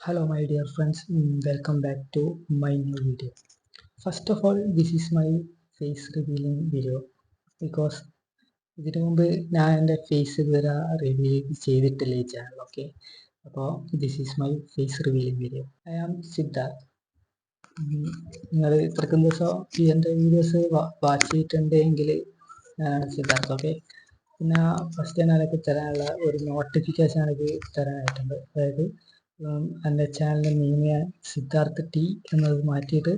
Hello my dear friends, welcome back to my new video. First of all, this is my face revealing video because ഇതിനു മുമ്പ് ഞാൻ എൻ്റെ face ഇതുവരെ reveal ചെയ്തിട്ടില്ല ഈ channel. Okay, അപ്പോൾ this is my face revealing video. I am Siddharth. നിങ്ങൾ ഇത്രക്കും ദിവസം ഈ എൻ്റെ വീഡിയോസ് വാച്ച് ചെയ്തിട്ടുണ്ടെങ്കിൽ ഞാനാണ് സിദ്ധാർത്ഥ്. ഓക്കെ, പിന്നെ ഫസ്റ്റ് ഞാൻ എനിക്ക് തരാനുള്ള ഒരു നോട്ടിഫിക്കേഷൻ എനിക്ക് തരാനായിട്ടുണ്ട്. അതായത് എൻ്റെ ചാനലിൻ്റെ നെയിം ഞാൻ സിദ്ധാർത്ഥ് ടി എന്നത് മാറ്റിയിട്ട്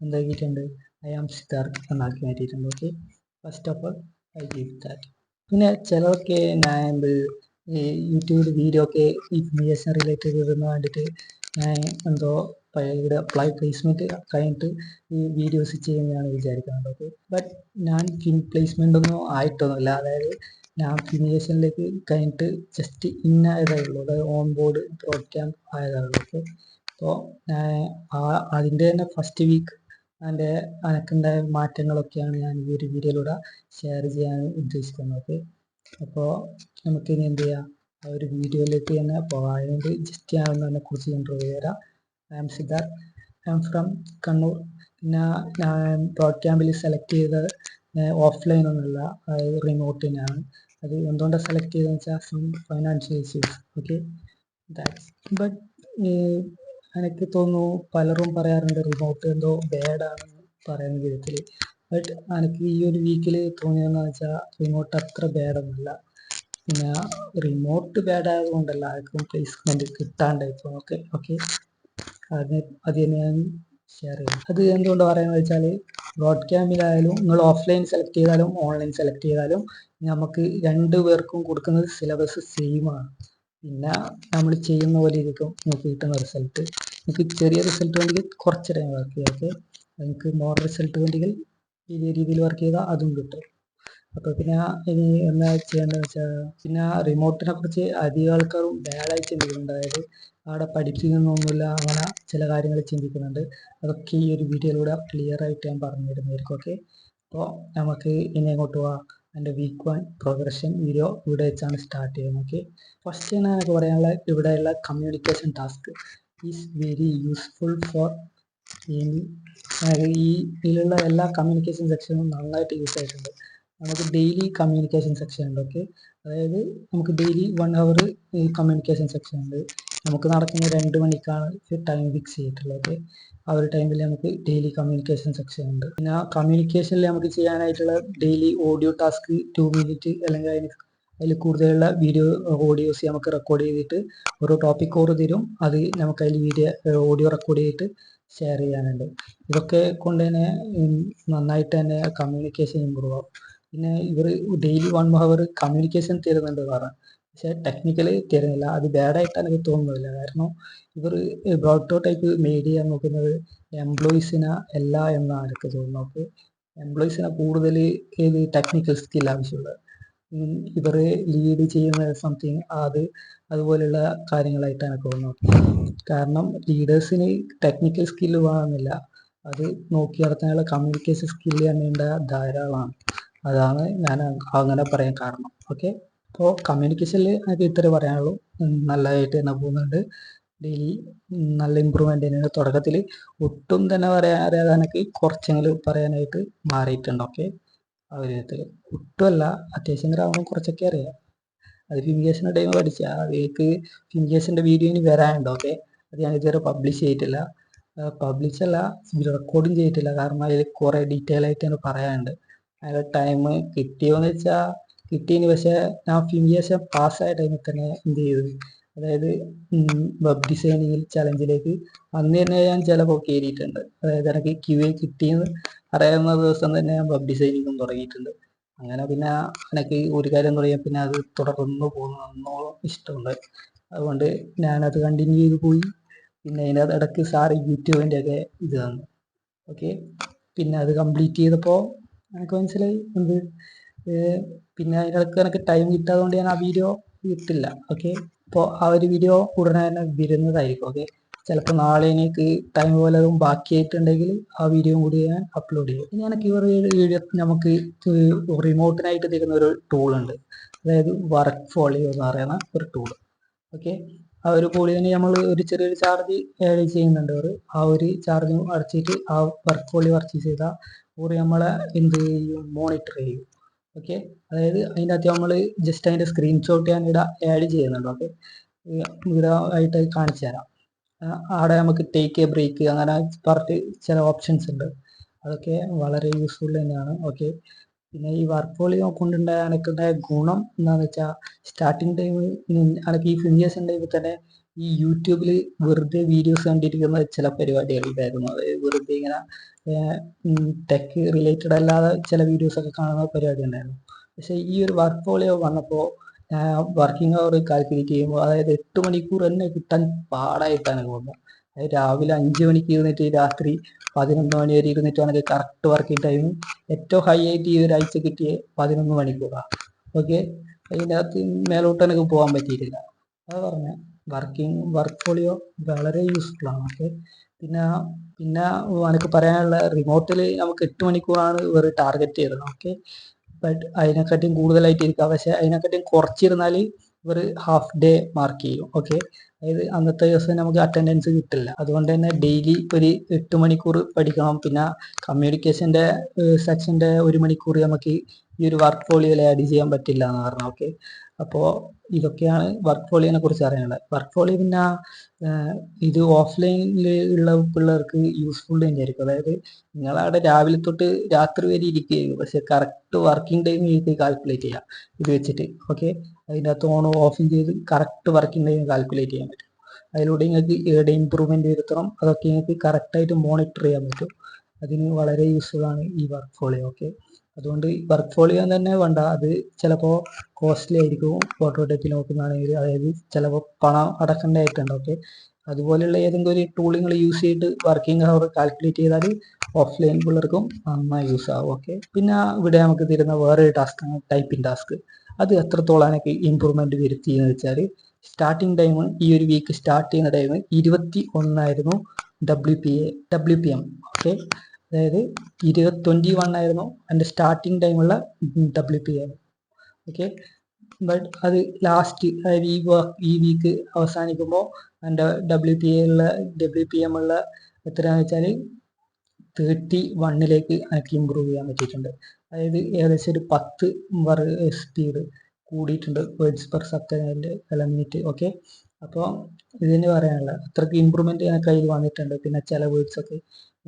എന്താക്കിയിട്ടുണ്ട്, ഐ ആം സിദ്ധാർത്ഥ് എന്നാക്കി മാറ്റിയിട്ടുണ്ട്. Okay, first of all I give that. പിന്നെ ചിലർക്ക് ഞാൻ ഈ യൂട്യൂബിൽ വീഡിയോ ഒക്കെ ഈ ഫിലിയേഷൻ റിലേറ്റഡ് ഇടുന്ന വേണ്ടിയിട്ട് ഞാൻ എന്തോ ഇവിടെ അപ്ലൈ പ്ലേസ്മെൻറ്റ് കഴിഞ്ഞിട്ട് ഈ വീഡിയോസ് ചെയ്യുന്നതാണ് വിചാരിക്കുന്നത്. ഓക്കെ, ബട്ട് ഞാൻ പ്ലേസ്മെൻ്റ് ഒന്നും ആയിട്ടൊന്നുമില്ല. അതായത് ഞാൻ ഫിലിയേഷനിലേക്ക് കഴിഞ്ഞിട്ട് ജസ്റ്റ് ഇന്നായതേ ഉള്ളൂ. അതായത് ഓൺ ബോർഡ് പ്രോഗ്രാം ആയതാണുള്ളൂ. ഓക്കെ, അപ്പോൾ അതിൻ്റെ തന്നെ ഫസ്റ്റ് വീക്ക് അതിൻ്റെ എനിക്കുണ്ടായ മാറ്റങ്ങളൊക്കെയാണ് ഞാൻ ഈ ഒരു വീഡിയോയിലൂടെ ഷെയർ ചെയ്യാൻ ഉദ്ദേശിക്കുന്നത്. ഓക്കെ, അപ്പോൾ നമുക്കിനി എന്ത് ചെയ്യാം, ആ ഒരു വീഡിയോയിലേക്ക് തന്നെ പോകാം. അതിനുവേണ്ടി ജസ്റ്റ് ഞാൻ അതിനെ കുറിച്ച് ഇൻട്രോഡ്യൂസ് ചെയ്യാം. I am Siddharth, I am from Kannur. പിന്നെ ഞാൻ ബ്രോഡ് ക്യാമ്പിൽ സെലക്ട് ചെയ്തത് ഓഫ്ലൈൻ ഒന്നുമല്ല, അതായത് റിമോട്ട് തന്നെയാണ്. അത് എന്തുകൊണ്ടാണ് സെലക്ട് ചെയ്തതെന്ന് വെച്ചാൽ some financial issues. Okay, that's but എനിക്ക് തോന്നുന്നു പലരും പറയാറുണ്ട് റിമോട്ട് എന്തോ ബാഡാണെന്ന് പറയുന്ന വിധത്തിൽ. ബട്ട് എനിക്ക് ഈ ഒരു വീക്കിൽ തോന്നിയതെന്ന് വെച്ചാൽ റിമോട്ട് അത്ര ബാഡൊന്നുമല്ല. പിന്നെ റിമോട്ട് ബാഡായത് കൊണ്ടല്ല ആർക്കും പ്ലേസ്മെൻറ്റ് കിട്ടാണ്ടായിപ്പോൾ. ഓക്കെ ഓക്കെ അത് തന്നെ ഞാൻ ഷെയർ ചെയ്യും. അത് എന്തുകൊണ്ട് പറയുന്നത് വെച്ചാൽ ബ്രോഡ് ക്യാമ്പിലായാലും നിങ്ങൾ ഓഫ്ലൈൻ സെലക്ട് ചെയ്താലും ഓൺലൈൻ സെലക്ട് ചെയ്താലും നമുക്ക് രണ്ടു പേർക്കും കൊടുക്കുന്നത് സിലബസ് സെയിം ആണ്. പിന്നെ നമ്മൾ ചെയ്യുന്ന പോലെ ഇരിക്കും നമുക്ക് കിട്ടുന്ന റിസൾട്ട്. നമുക്ക് ചെറിയ റിസൾട്ട് വേണമെങ്കിൽ കുറച്ച് ടൈം വർക്ക് ചെയ്യാം. ഓക്കെ, നമുക്ക് മോർ റിസൾട്ട് വേണമെങ്കിൽ വലിയ രീതിയിൽ വർക്ക് ചെയ്താൽ അതും കിട്ടും. അപ്പോൾ പിന്നെ ഇനി എന്താ ചെയ്യേണ്ടതെന്ന് വെച്ചാൽ, പിന്നെ റിമോട്ടിനെ കുറിച്ച് അധികം ആൾക്കാരും ബാഡായി ചിന്തിക്കുന്നുണ്ട്. അതായത് അവിടെ പഠിപ്പിക്കുന്നൊന്നുമില്ല, അങ്ങനെ ചില കാര്യങ്ങൾ ചിന്തിക്കുന്നുണ്ട്. അതൊക്കെ ഈ ഒരു വീഡിയോയിലൂടെ ക്ലിയർ ആയിട്ട് ഞാൻ പറഞ്ഞു തരുന്നതായിരിക്കും. ഓക്കെ, അപ്പോൾ നമുക്ക് ഇനി എങ്ങോട്ട് പോവാം. എൻ്റെ വീക്ക് 1 പ്രോഗ്രഷൻ വീഡിയോ ഇവിടെ വെച്ചാണ് സ്റ്റാർട്ട് ചെയ്യുന്നത്. ഓക്കെ, ഫസ്റ്റ് തന്നെ എനിക്ക് പറയാനുള്ള ഇവിടെയുള്ള communication task is very useful for ഈ ഇതിലുള്ള എല്ലാ കമ്മ്യൂണിക്കേഷൻ സെക്ഷനും നന്നായിട്ട് യൂസ് ആയിട്ടുണ്ട്. നമുക്ക് ഡെയിലി കമ്മ്യൂണിക്കേഷൻ സെക്ഷൻ ഉണ്ട്. ഓക്കെ, അതായത് നമുക്ക് ഡെയിലി 1 hour ഈ കമ്മ്യൂണിക്കേഷൻ സെക്ഷൻ ഉണ്ട്. നമുക്ക് നടക്കുന്ന 2 മണിക്കാണ് ടൈം ഫിക്സ് ചെയ്തിട്ടുള്ളത്. ഓക്കെ, ആ ഒരു ടൈമിൽ നമുക്ക് ഡെയിലി കമ്മ്യൂണിക്കേഷൻ സെക്ഷൻ ഉണ്ട്. പിന്നെ ആ കമ്മ്യൂണിക്കേഷനിൽ നമുക്ക് ചെയ്യാനായിട്ടുള്ള ഡെയിലി ഓഡിയോ ടാസ്ക് 2 minute അല്ലെങ്കിൽ അതിൽ കൂടുതലുള്ള ഓഡിയോസ് നമുക്ക് റെക്കോർഡ് ചെയ്തിട്ട് ഓരോ ടോപ്പിക് ഓർ തരും. അത് നമുക്ക് അതിൽ ഓഡിയോ റെക്കോർഡ് ചെയ്തിട്ട് ഷെയർ ചെയ്യാനുണ്ട്. ഇതൊക്കെ കൊണ്ട് തന്നെ നന്നായിട്ട് തന്നെ കമ്മ്യൂണിക്കേഷൻ ഇമ്പ്രൂവ് ആവും. പിന്നെ ഇവർ ഡെയിലി 1 hour കമ്മ്യൂണിക്കേഷൻ തരുന്നുണ്ട് കാരണം, പക്ഷേ ടെക്നിക്കലി തരുന്നില്ല. അത് ബാഡായിട്ട് എനിക്ക് തോന്നുന്നില്ല. കാരണം ഇവർ ബ്രോഡ് ടൈപ്പ് മെയ്ഡ് ചെയ്യാൻ നോക്കുന്നത് എംപ്ലോയീസിനെ അല്ല എന്നാണ് എനിക്ക് തോന്നുന്നത്. അപ്പോൾ എംപ്ലോയീസിനെ കൂടുതൽ ഏത് ടെക്നിക്കൽ സ്കിൽ ആവശ്യമുള്ളത് ഇവർ ലീഡ് ചെയ്യുന്ന സംതിങ് അതുപോലെയുള്ള കാര്യങ്ങളായിട്ടാണ് എനിക്ക് തോന്നുന്നത്. കാരണം ലീഡേഴ്സിന് ടെക്നിക്കൽ സ്കില്ല് വേണമെന്നില്ല, അത് നോക്കി നടത്താനുള്ള കമ്മ്യൂണിക്കേഷൻ സ്കില്ല് തന്നെ ധാരാളമാണ്. അതാണ് ഞാൻ അങ്ങനെ പറയാൻ കാരണം. ഓക്കെ, അപ്പോൾ കമ്മ്യൂണിക്കേഷനിൽ എനിക്ക് ഇത്രേ പറയാനുള്ളൂ. നല്ലതായിട്ട് തന്നെ പോകുന്നുണ്ട്. ഡെയിലി നല്ല ഇമ്പ്രൂവ്മെൻ്റ് തന്നെയാണ്. തുടക്കത്തിൽ ഒട്ടും തന്നെ പറയാൻ അറിയാതെ എനിക്ക് കുറച്ചെങ്കിലും പറയാനായിട്ട് മാറിയിട്ടുണ്ട്. ഓക്കെ, ആ ഒരു വിധത്തിൽ ഒട്ടുമല്ല, അത്യാവശ്യം ഗ്രാമം കുറച്ചൊക്കെ അറിയാം. അത് ഫിമിഗേഷൻ്റെ ടൈം പഠിച്ച അതിലേക്ക് ഫിമിഗേഷൻ്റെ വീഡിയോ ഇനി വരാനുണ്ട്. ഓക്കെ, അത് ഞാൻ ഇതുവരെ പബ്ലിഷ് ചെയ്തിട്ടില്ല. പബ്ലിഷല്ല, റെക്കോർഡും ചെയ്തിട്ടില്ല. കാരണം അതിൽ കുറേ ഡീറ്റെയിൽ ആയിട്ട് തന്നെ പറയാനുണ്ട്. അതിൻ്റെ ടൈം കിട്ടിയോന്ന് വെച്ചാൽ കിട്ടീന്, പക്ഷേ ഞാൻ ഫിമിഗേഷൻ പാസ്സായ ടൈമിൽ തന്നെ എന്ത് ചെയ്തു, അതായത് വെബ് ഡിസൈനിങ്ങിൽ ചലഞ്ചിലേക്ക് അന്ന് തന്നെ ഞാൻ ചിലപ്പോൾ കയറിയിട്ടുണ്ട്. അതായത് എനിക്ക് QA കിട്ടിയെന്ന് അറിയാവുന്ന ദിവസം തന്നെ ഞാൻ വെബ് ഡിസൈനിങ്ങും തുടങ്ങിയിട്ടുണ്ട്. അങ്ങനെ പിന്നെ എനിക്ക് ഒരു കാര്യം തുടങ്ങിയാൽ പിന്നെ അത് തുടർന്നു പോകുന്നോളം ഇഷ്ടമുണ്ട്. അതുകൊണ്ട് ഞാനത് കണ്ടിന്യൂ ചെയ്ത് പോയി. പിന്നെ അതിനകത്ത് ഇടയ്ക്ക് സാറ് യൂട്യൂബിൻ്റെ ഒക്കെ ഇത് തന്നു. ഓക്കെ, പിന്നെ അത് കംപ്ലീറ്റ് ചെയ്തപ്പോൾ എനിക്ക് മനസ്സിലായി പിന്നെ അതിനിടയ്ക്ക് എനിക്ക് ടൈം കിട്ടാതെ കൊണ്ട് ഞാൻ ആ വീഡിയോ ഇട്ടില്ല. ഓക്കെ, അപ്പോൾ ആ ഒരു വീഡിയോ ഉടനെ തന്നെ വരുന്നതായിരിക്കും. ഓക്കെ, ചിലപ്പോൾ നാളെ എനിക്ക് ടൈം പോലെ ബാക്കിയായിട്ടുണ്ടെങ്കിൽ ആ വീഡിയോ കൂടി ഞാൻ അപ്ലോഡ് ചെയ്യും. ഇനി എനിക്ക് വീഡിയോ നമുക്ക് റിമോട്ടിനായിട്ട് തരുന്ന ഒരു ടൂളുണ്ട്, അതായത് വർക്ക് ഫോളിയോ എന്ന് പറയുന്ന ഒരു ടൂൾ. ഓക്കെ, ആ ഒരു പോളിയോന് നമ്മൾ ഒരു ചെറിയൊരു ചാർജ് ആഡ് ചെയ്യുന്നുണ്ട്. ആ ഒരു ചാർജ് അടച്ചിട്ട് ആ വർക്ക് പോളി പർച്ചേസ് ചെയ്താൽ ഒരു നമ്മളെ എന്ത് ചെയ്യും, മോണിറ്റർ ചെയ്യും. ഓക്കെ, അതായത് അതിൻ്റെ അകത്ത് നമ്മൾ ജസ്റ്റ് അതിൻ്റെ സ്ക്രീൻഷോട്ട് ഞാൻ ഇവിടെ ആഡ് ചെയ്യുന്നുണ്ട്. ഓക്കെ, ഇവിടെ ആയിട്ട് കാണിച്ചു തരാം. അവിടെ നമുക്ക് ടേക്ക് എ ബ്രേക്ക് അങ്ങനെ പറഞ്ഞിട്ട് ചില ഓപ്ഷൻസ് ഉണ്ട്. അതൊക്കെ വളരെ യൂസ്ഫുൾ തന്നെയാണ്. ഓക്കെ, പിന്നെ ഈ വർക്ക് പോളിയോ കൊണ്ടുണ്ടായ എനിക്കുണ്ടായ ഗുണം എന്താണെന്ന് വെച്ചാൽ, സ്റ്റാർട്ടിങ് ടൈം എനിക്ക് ഈ ഫിനിയേഴ്സ് ടൈമിൽ തന്നെ ഈ യൂട്യൂബിൽ വെറുതെ വീഡിയോസ് കണ്ടിരിക്കുന്ന ചില പരിപാടികളുണ്ടായിരുന്നു. അതായത് വെറുതെ ഇങ്ങനെ ടെക് റിലേറ്റഡ് അല്ലാതെ ചില വീഡിയോസൊക്കെ കാണുന്ന പരിപാടി ഉണ്ടായിരുന്നു. പക്ഷേ ഈ ഒരു വർക്ക് പോളിയോ വന്നപ്പോൾ വർക്കിംഗ് അവർ കാൽക്കുലേറ്റ് ചെയ്യുമ്പോൾ അതായത് 8 മണിക്കൂർ തന്നെ കിട്ടാൻ പാടായിട്ടാണ് തോന്നുന്നത്. അതായത് രാവിലെ 5 മണിക്ക് ഇരുന്നിട്ട് രാത്രി 11 മണി വരെ ഇരുന്നിട്ടാണ് കറക്റ്റ് വർക്കിംഗ് ടൈം. ഏറ്റവും ഹൈ ആയിട്ട് ഈ ഒരാഴ്ച കിട്ടിയ 11 മണിക്കൂറാണ്. ഓക്കെ, അതിൻ്റെ അകത്ത് മേലോട്ട് എനിക്ക് പോകാൻ പറ്റിയിട്ടില്ല. അത് പറഞ്ഞ വർക്ക് പോളിയോ വളരെ യൂസ്ഫുൾ ആണ്. ഓക്കെ, പിന്നെ പിന്നെ എനിക്ക് പറയാനുള്ള, റിമോട്ടിൽ നമുക്ക് 8 മണിക്കൂറാണ് ഇവർ ടാർഗറ്റ് ചെയ്തത്. ഓക്കെ, ബട്ട് അതിനെക്കാട്ടിയും കൂടുതലായിട്ട് ഇരിക്കാം. പക്ഷെ അതിനെക്കാട്ടിയും കുറച്ചിരുന്നാൽ ഇവർ ഹാഫ് ഡേ മാർക്ക് ചെയ്യും. ഓക്കെ, അതായത് അന്നത്തെ ദിവസം നമുക്ക് അറ്റൻഡൻസ് കിട്ടില്ല. അതുകൊണ്ട് തന്നെ ഡെയിലി ഒരു 8 മണിക്കൂർ പഠിക്കണം. പിന്നെ കമ്മ്യൂണിക്കേഷൻ്റെ സെക്ഷൻ്റെ 1 മണിക്കൂർ നമുക്ക് ഈ ഒരു വർക്ക് പോളിയോയിൽ ആഡ് ചെയ്യാൻ പറ്റില്ല എന്ന് പറഞ്ഞു. ഓക്കെ, അപ്പോൾ ഇതൊക്കെയാണ് വർക്ക് പോളിയോനെ കുറിച്ച് അറിയാനുള്ളത്. വർക്ക് പോളിയോ പിന്നെ ഇത് ഓഫ്ലൈനിൽ ഉള്ള പിള്ളേർക്ക് യൂസ്ഫുൾ തന്നെയായിരിക്കും. അതായത് നിങ്ങളവിടെ രാവിലെ തൊട്ട് രാത്രി വരെ ഇരിക്കുകയായിരിക്കും, പക്ഷെ കറക്റ്റ് വർക്കിംഗ് ടൈം ഇത് കാൽക്കുലേറ്റ് ചെയ്യാം ഇത് വെച്ചിട്ട്. ഓക്കെ, അതിൻ്റെ അകത്ത് ഓണും ഓഫും ചെയ്ത് കറക്റ്റ് വർക്കിംഗ് ടൈം കാൽക്കുലേറ്റ് ചെയ്യാൻ പറ്റും. അതിലൂടെ നിങ്ങൾക്ക് എവിടെ ഇമ്പ്രൂവ്മെൻറ്റ് വരുത്തണം അതൊക്കെ നിങ്ങൾക്ക് കറക്റ്റായിട്ട് മോണിറ്റർ ചെയ്യാൻ പറ്റും. അതിന് വളരെ യൂസ്ഫുൾ ആണ് ഈ വർക്ക് പോളിയോ. ഓക്കെ, അതുകൊണ്ട് വർക്ക് പോളിയോ തന്നെ വേണ്ട, അത് ചിലപ്പോൾ കോസ്റ്റ്ലി ആയിരിക്കും ഫോട്ടോടൈപ്പിൽ നോക്കുന്നതാണെങ്കിൽ. അതായത് ചിലപ്പോൾ പണം അടക്കേണ്ടതായിട്ടുണ്ട്. ഓക്കെ, അതുപോലെയുള്ള ഏതെങ്കിലും ഒരു ടൂൾ നിങ്ങൾ യൂസ് ചെയ്തിട്ട് വർക്കിംഗ് അവർ കാൽക്കുലേറ്റ് ചെയ്താൽ ഓഫ്ലൈൻ പിള്ളേർക്കും നന്നായി യൂസ് ആവും. ഓക്കെ, പിന്നെ ഇവിടെ നമുക്ക് തരുന്ന വേറൊരു ടാസ്ക്കാണ് ടൈപ്പിംഗ് ടാസ്ക്. അത് എത്രത്തോളം എനിക്ക് ഇമ്പ്രൂവ്മെൻറ്റ് വരുത്തിയെന്ന് വെച്ചാൽ, സ്റ്റാർട്ടിങ് ടൈം ഈ ഒരു വീക്ക് സ്റ്റാർട്ട് ചെയ്യുന്ന ടൈം 21 WPM. ഓക്കെ, അതായത് 21 ആയിരുന്നു എൻ്റെ സ്റ്റാർട്ടിങ് ടൈമുള്ള WPM. ഓക്കെ, ബട്ട് അത് ലാസ്റ്റ്, അതായത് ഈ വീക്ക് അവസാനിക്കുമ്പോൾ എൻ്റെ WPM ഉള്ള എത്രയാണെന്ന് വെച്ചാൽ 31 എനിക്ക് ഇമ്പ്രൂവ് ചെയ്യാൻ പറ്റിയിട്ടുണ്ട്. അതായത് ഏകദേശം ഒരു 10 സ്പീഡ് കൂടിയിട്ടുണ്ട്, വേർഡ്സ് പെർ സെക്കൻഡ് അല്ല മിനിറ്റ്. ഓക്കെ, അപ്പോൾ ഇതിന് പറയാനുള്ള അത്രയ്ക്ക് ഇമ്പ്രൂവ്മെൻറ്റ് എനിക്ക് അതിൽ വന്നിട്ടുണ്ട്. പിന്നെ ചില വേർഡ്സൊക്കെ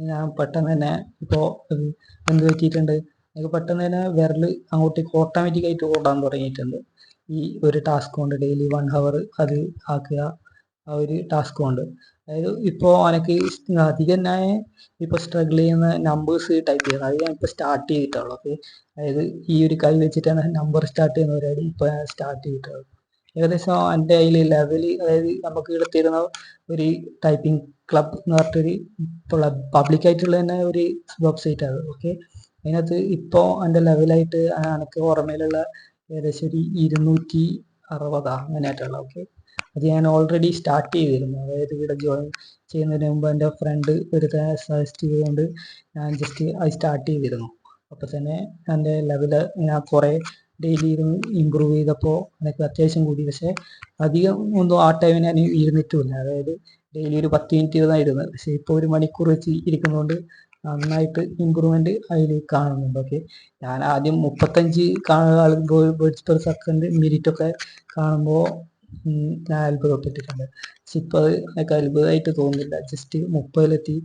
ഞാൻ പെട്ടെന്ന് തന്നെ ഇപ്പോൾ എന്ത് പറ്റിയിട്ടുണ്ട്, എനിക്ക് പെട്ടെന്ന് തന്നെ വിരൽ അങ്ങോട്ടേക്ക് ഓട്ടോമാറ്റിക്കായിട്ട് ഓടാൻ തുടങ്ങിയിട്ടുണ്ട്. ഈ ഒരു ടാസ്ക് കൊണ്ട് ഡെയിലി 1 hour അത് ആക്കുക, ആ ഒരു ടാസ്ക് കൊണ്ട്. അതായത് ഇപ്പോൾ എനിക്ക് അധികം ഞാൻ ഇപ്പോൾ സ്ട്രഗിൾ ചെയ്യുന്ന നമ്പേഴ്സ് ടൈപ്പ് ചെയ്യുന്നത്, അത് ഞാൻ ഇപ്പോൾ സ്റ്റാർട്ട് ചെയ്തിട്ടുള്ളൂ. ഓക്കെ, അതായത് ഈ ഒരു കൈ വെച്ചിട്ടാണ് നമ്പർ സ്റ്റാർട്ട് ചെയ്യുന്ന പരിപാടി ഇപ്പോൾ ഞാൻ സ്റ്റാർട്ട് ചെയ്തിട്ടുള്ളൂ. ഏകദേശം എൻ്റെ കയ്യിൽ ലെവൽ, അതായത് നമുക്ക് ഇവിടെ തരുന്ന ഒരു ടൈപ്പിംഗ് ക്ലബ് എന്ന് പറഞ്ഞിട്ടൊരു പബ്ലിക്കായിട്ടുള്ള തന്നെ ഒരു വെബ്സൈറ്റ് ആണ്. ഓക്കെ, അതിനകത്ത് ഇപ്പോൾ എൻ്റെ ലെവലായിട്ട് എനിക്ക് ഓർമ്മയിലുള്ള ഏകദേശം ഒരു 260 അങ്ങനെയായിട്ടുള്ള. ഓക്കെ, അത് ഞാൻ ഓൾറെഡി സ്റ്റാർട്ട് ചെയ്തിരുന്നു. അതായത് ഇവിടെ ജോയിൻ ചെയ്യുന്നതിന് മുമ്പ് എൻ്റെ ഫ്രണ്ട് ഒരു സജസ്റ്റ് ചെയ്തുകൊണ്ട് ഞാൻ ജസ്റ്റ് അത് സ്റ്റാർട്ട് ചെയ്തിരുന്നു. അപ്പോൾ തന്നെ എൻ്റെ ലെവല് ഞാൻ കുറേ ഡെയിലി ഇരുന്ന് ഇമ്പ്രൂവ് ചെയ്തപ്പോൾ എനിക്ക് അത്യാവശ്യം കൂടി. പക്ഷേ അധികം ഒന്നും ആ ടൈമിൽ ഞാൻ ഇരുന്നിട്ടുമില്ല. അതായത് ഡെയിലി ഒരു 10 മിനിറ്റ് ഇരുന്നായിരുന്നു. പക്ഷേ ഇപ്പോൾ 1 മണിക്കൂർ വെച്ച് ഇരിക്കുന്നതുകൊണ്ട് നന്നായിട്ട് ഇമ്പ്രൂവ്മെൻറ്റ് അതിൽ കാണുന്നുണ്ട്. ഓക്കെ, ഞാൻ ആദ്യം 35 വേർഡ്സ് പെർ സെക്കൻഡ് മിനിറ്റൊക്കെ കാണുമ്പോൾ ഞാൻ അത്ഭുതപ്പെട്ടിട്ടുണ്ട്. പക്ഷെ ഇപ്പോൾ അത് എനിക്ക് അത്ഭുതമായിട്ട് തോന്നുന്നില്ല. ജസ്റ്റ് 30-ലെത്തി.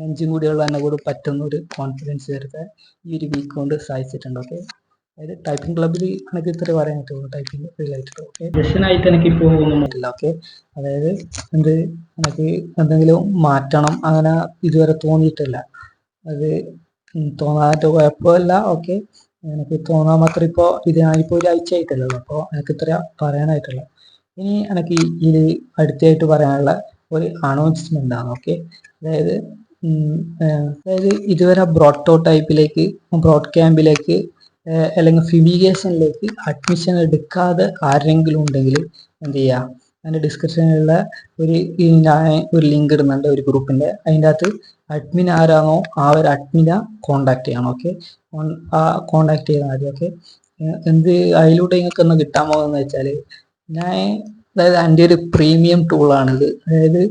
5 കൂടിയുള്ള എന്നെ കൂടെ പറ്റുന്ന ഒരു കോൺഫിഡൻസ് വരുത്താൻ ഈ ഒരു വീക്ക് കൊണ്ട് സാധിച്ചിട്ടുണ്ട്. ഓക്കെ, അതായത് ടൈപ്പിംഗ് ക്ലബിൽ എനിക്ക് ഇത്ര പറയാൻ പറ്റുള്ളൂ ടൈപ്പിംഗ് റിലേറ്റഡ്. ഓക്കെ, ജഷനായിട്ട് എനിക്കിപ്പോൾ ഒന്നും പറ്റില്ല. ഓക്കെ, അതായത് എനിക്ക് എന്തെങ്കിലും മാറ്റണം അങ്ങനെ ഇതുവരെ തോന്നിയിട്ടില്ല. അത് തോന്നാനായിട്ട് കുഴപ്പമില്ല. ഓക്കെ, എനിക്ക് തോന്നാൻ മാത്രം ഇപ്പോൾ ഞാനിപ്പോൾ ഒരാഴ്ച ആയിട്ടല്ലോ, അപ്പോൾ എനിക്ക് ഇത്ര പറയാനായിട്ടുള്ളത്. ഇനി എനിക്ക് ഇത് അടുത്തായിട്ട് പറയാനുള്ള ഒരു അനൗൺസ്മെൻ്റ് ആണ്. ഓക്കെ, അതായത് ഇതുവരെ ബ്രോഡ് ക്യാമ്പിലേക്ക് അല്ലെങ്കിൽ ഫിമിഗേഷനിലേക്ക് അഡ്മിഷൻ എടുക്കാതെ ആരെങ്കിലും ഉണ്ടെങ്കിൽ എന്ത് ചെയ്യുക, അതിൻ്റെ ഡിസ്ക്രിപ്ഷനിലുള്ള ഞാൻ ഒരു ലിങ്ക് ഇടുന്നുണ്ട് ഒരു ഗ്രൂപ്പിൻ്റെ. അതിൻ്റെ അകത്ത് അഡ്മിൻ ആരാണോ ആ ഒരു അഡ്മിനെ കോണ്ടാക്ട് ചെയ്യണം. ഓക്കെ, കോണ്ടാക്ട് ചെയ്താൽ മതി. ഓക്കെ, അതിലൂടെ നിങ്ങൾക്ക് ഒന്ന് കിട്ടാൻ പോകുന്നത് വെച്ചാൽ, ഞാൻ അതായത് എൻ്റെ ഒരു പ്രീമിയം ടൂളാണിത്. അതായത്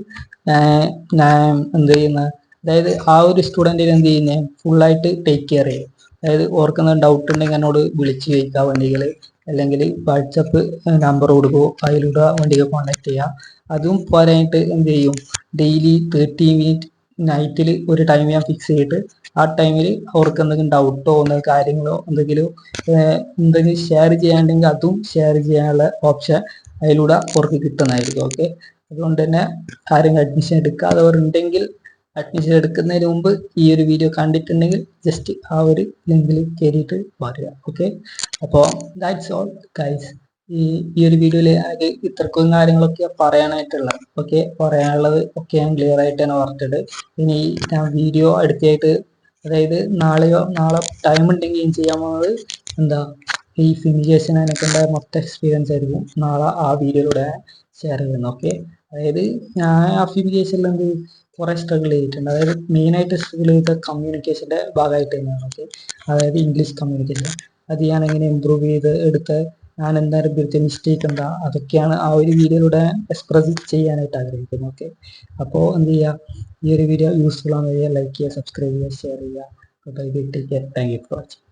ഞാൻ എന്ത് ചെയ്യുന്ന, അതായത് ആ ഒരു സ്റ്റുഡൻറ്റിന് എന്ത് ചെയ്യുന്നത് ഫുള്ളായിട്ട് ടേക്ക് കെയർ ചെയ്യും. അതായത് ഓർക്കുന്ന ഡൗട്ട് ഉണ്ടെങ്കിൽ എന്നോട് വിളിച്ച് ചോദിക്കുക വണ്ടികൾ, അല്ലെങ്കിൽ വാട്സപ്പ് നമ്പർ കൊടുക്കുമോ അതിലൂടെ വണ്ടികൾ കോൺടാക്ട് ചെയ്യുക. അതും പോരായിട്ട് എന്ത് ചെയ്യും, ഡെയിലി 30 മിനിറ്റ് നൈറ്റിൽ ഒരു ടൈം ഞാൻ ഫിക്സ് ചെയ്തിട്ട് ആ ടൈമിൽ അവർക്ക് എന്തെങ്കിലും ഡൗട്ടോ കാര്യങ്ങളോ എന്തെങ്കിലും ഷെയർ ചെയ്യാനുണ്ടെങ്കിൽ അതും ഷെയർ ചെയ്യാനുള്ള ഓപ്ഷൻ അതിലൂടെ അവർക്ക് കിട്ടുന്നതായിരിക്കും. ഓക്കെ, അതുകൊണ്ട് തന്നെ ആരെങ്കിലും അഡ്മിഷൻ എടുക്കാത്തവരുണ്ടെങ്കിൽ അഡ്മിഷൻ എടുക്കുന്നതിന് മുമ്പ് ഈ ഒരു വീഡിയോ കണ്ടിട്ടുണ്ടെങ്കിൽ ജസ്റ്റ് ആ ഒരു ലിങ്കിൽ കയറിയിട്ട് പറയുക. ഓക്കെ, അപ്പോൾ ദാറ്റ്സ് ഓൾ ഗൈസ്. ഈ ഒരു വീഡിയോയിൽ ഇത്രക്കും കാര്യങ്ങളൊക്കെ പറയാനായിട്ടുള്ളത്. ഓക്കെ, പറയാനുള്ളത് ഒക്കെ ഞാൻ ക്ലിയർ ആയിട്ട് തന്നെ പറഞ്ഞിട്ടുണ്ട്. ഇനി ഞാൻ വീഡിയോ അടുത്തായിട്ട്, അതായത് നാളെ ടൈം ഉണ്ടെങ്കിൽ ഞാൻ ചെയ്യാൻ പോകുന്നത് എന്താ, ഈ ഫിമിഗേഷൻ അതിനൊക്കെ ഉണ്ടായ മൊത്തം എക്സ്പീരിയൻസ് ആയിരിക്കും നാളെ ആ വീഡിയോയിലൂടെ ഷെയർ ചെയ്യുന്നത്. ഓക്കെ, അതായത് ഞാൻ ആ ഫിമിഗേഷനിൽ എന്ത് കുറേ സ്ട്രഗിൾ ചെയ്തിട്ടുണ്ട്. അതായത് മെയിനായിട്ട് സ്ട്രഗിൾ ചെയ്ത കമ്മ്യൂണിക്കേഷൻ്റെ ഭാഗമായിട്ട് തന്നെയാണ്. ഓക്കെ, അതായത് ഇംഗ്ലീഷ് കമ്മ്യൂണിക്കേഷൻ അത് ഞാൻ എങ്ങനെ ഇമ്പ്രൂവ് ചെയ്ത് എടുത്ത് ഞാൻ എന്തായാലും വരുത്തിയ മിസ്റ്റേക്ക് എന്താ, അതൊക്കെയാണ് ആ ഒരു വീഡിയോയിലൂടെ എക്സ്പ്രസ് ചെയ്യാനായിട്ട് ആഗ്രഹിക്കുന്നത്. ഓക്കെ, അപ്പോൾ എന്ത് ചെയ്യുക, ഈ ഒരു വീഡിയോ യൂസ്ഫുൾ ആണെന്ന് ലൈക്ക് ചെയ്യുക, സബ്സ്ക്രൈബ് ചെയ്യുക, ഷെയർ ചെയ്യുക. Bye bye, take care, thank you for watching.